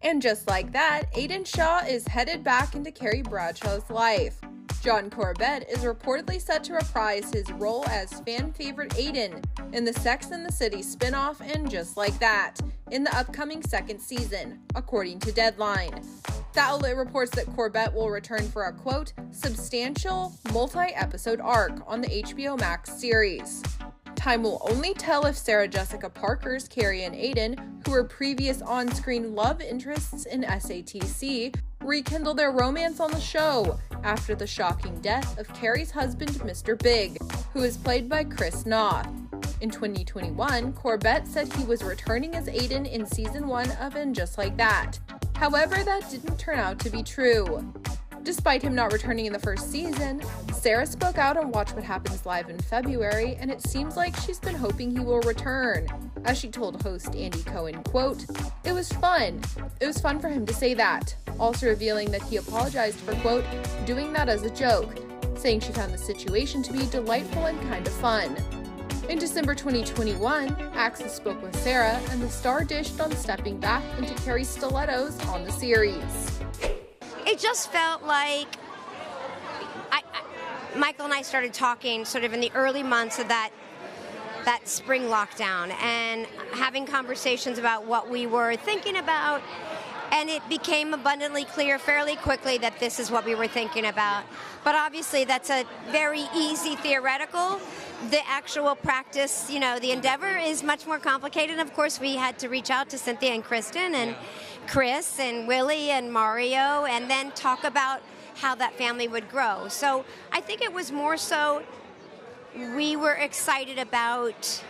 And just like that, Aidan Shaw is headed back into Carrie Bradshaw's life. John Corbett is reportedly set to reprise his role as fan favorite Aidan in the Sex and the City spinoff And Just Like That in the upcoming second season, according to Deadline. The outlet reports that Corbett will return for a, quote, substantial multi-episode arc on the HBO Max series. Time will only tell if Sarah Jessica Parker's Carrie and Aidan, who were previous on-screen love interests in SATC, rekindle their romance on the show after the shocking death of Carrie's husband, Mr. Big, who is played by Chris Noth. In 2021, Corbett said he was returning as Aidan in season 1 of And Just Like That. However, that didn't turn out to be true. Despite him not returning in the first season, Sarah spoke out on Watch What Happens Live in February, and it seems like she's been hoping he will return. As she told host Andy Cohen, quote, "It was fun. It was fun for him to say that," also revealing that he apologized for, quote, "doing that as a joke," saying she found the situation to be delightful and kind of fun. In December 2021, Access spoke with Sarah, and the star dished on stepping back into Carrie's stilettos on the series. It just felt like Michael and I started talking sort of in the early months of that spring lockdown and having conversations about what we were thinking about, and it became abundantly clear fairly quickly that this is what we were thinking about. But obviously that's a very easy theoretical. The actual practice, the endeavor is much more complicated. Of course, we had to reach out to Cynthia and Kristen and Chris and Willie and Mario and then talk about how that family would grow. So I think it was more so we were excited about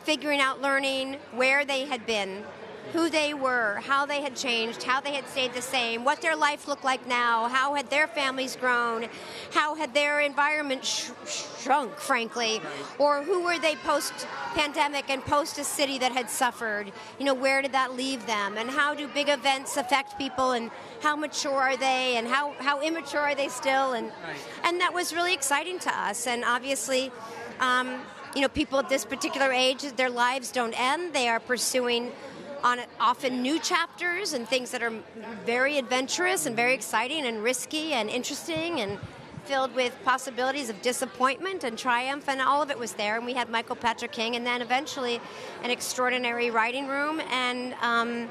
figuring out, learning where they had been, who they were, how they had changed, how they had stayed the same, what their life looked like now, how had their families grown, how had their environment shrunk, frankly, or who were they post-pandemic and post a city that had suffered, where did that leave them, and how do big events affect people, and how mature are they, and how immature are they still, and that was really exciting to us, and obviously, people at this particular age, their lives don't end, they are pursuing on often new chapters and things that are very adventurous and very exciting and risky and interesting and filled with possibilities of disappointment and triumph, and all of it was there. And we had Michael Patrick King, and then eventually an extraordinary writing room and an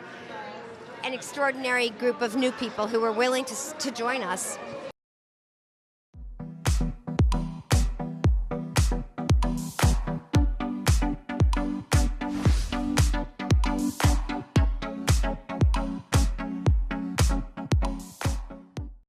extraordinary group of new people who were willing to join us.